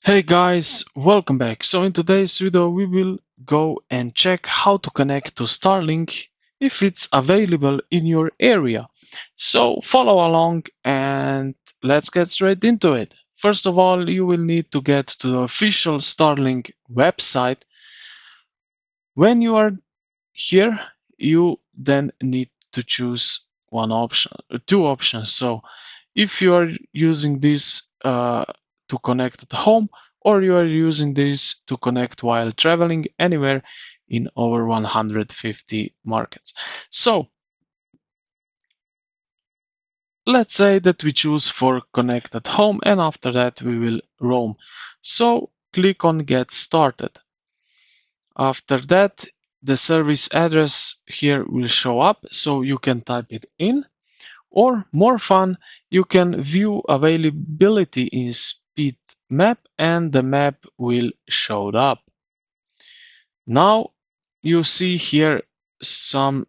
Hey guys, welcome back. So in today's video we will go and check how to connect to Starlink if it's available in your area. So follow along and let's get straight into it. First of all, you will need to get to the official Starlink website. When you are here, you then need to choose two options. So if you are using this to connect at home, or you are using this to connect while traveling anywhere in over 150 markets. So let's say that we choose for connect at home, and after that we will roam. So click on get started. After that, the service address here will show up, so you can type it in. Or more fun, you can view availability in speed map and the map will show up. Now you see here some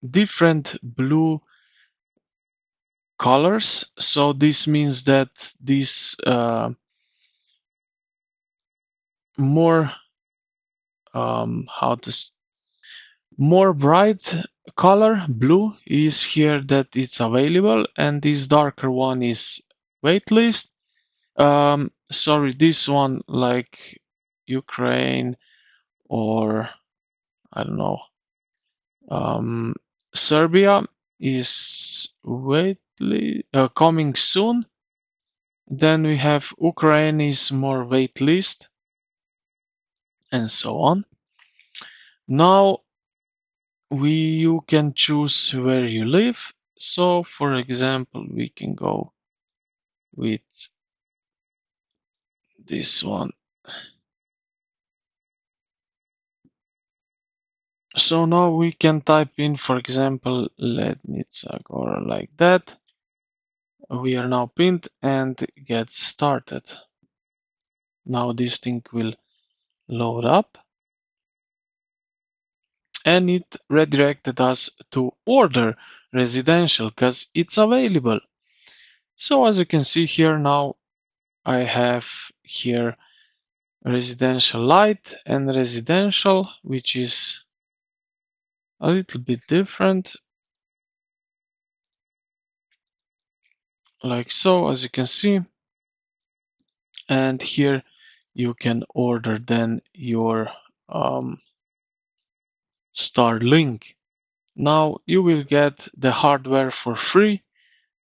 different blue colors. So this means that this more how to more bright color blue is here that it's available, and this darker one is waitlist. Sorry, this one like Ukraine or I don't know, um, Serbia is coming soon. Then we have Ukraine is more waitlist and so on. Now you can choose where you live. So for example, we can go with this one. So now we can type in, for example, Letnica or like that. We are now pinned and get started. Now this thing will load up and it redirected us to order residential because it's available. So as you can see here now, I have here residential light and residential, which is a little bit different. Like so, as you can see. And here you can order then your Starlink. Now you will get the hardware for free,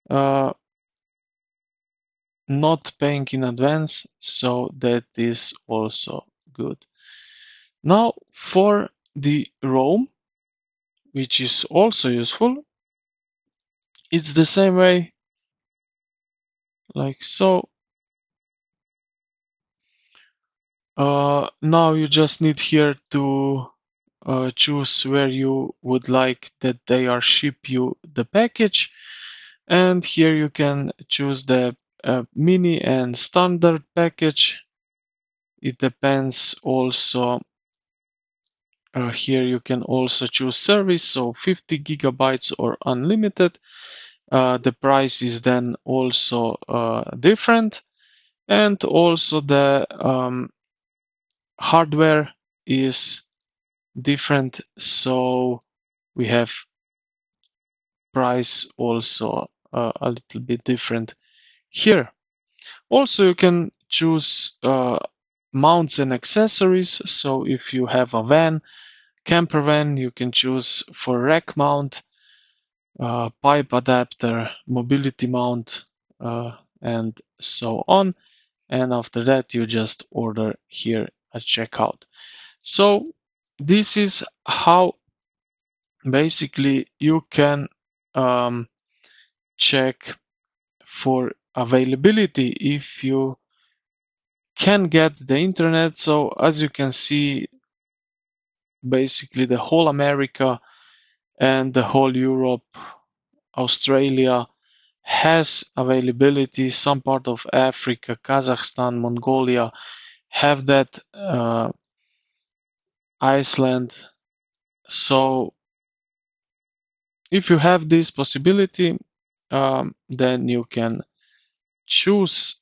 uh, not paying in advance, so that is also good. Now for the roam, which is also useful, it's the same way, like so. Now you just need here to choose where you would like that they are ship you the package, and here you can choose the mini and standard package. It depends also. Here you can also choose service, so 50 gigabytes or unlimited. The price is then also different, and also the hardware is different, so we have price also a little bit different here. Also you can choose mounts and accessories. So if you have a van, camper van, you can choose for rack mount, pipe adapter, mobility mount, and so on. And after that you just order here at checkout. So this is how basically you can check for availability if you can get the internet. So as you can see, basically the whole America and the whole Europe, Australia has availability. Some part of Africa, Kazakhstan, Mongolia have that, Iceland. So if you have this possibility, then you can choose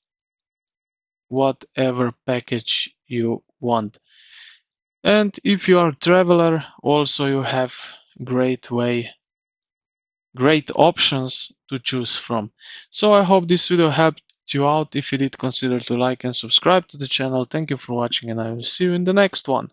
whatever package you want. And if you are a traveler, also you have great options to choose from. So I hope this video helped you out. If you did, consider to like and subscribe to the channel. Thank you for watching, and I will see you in the next one.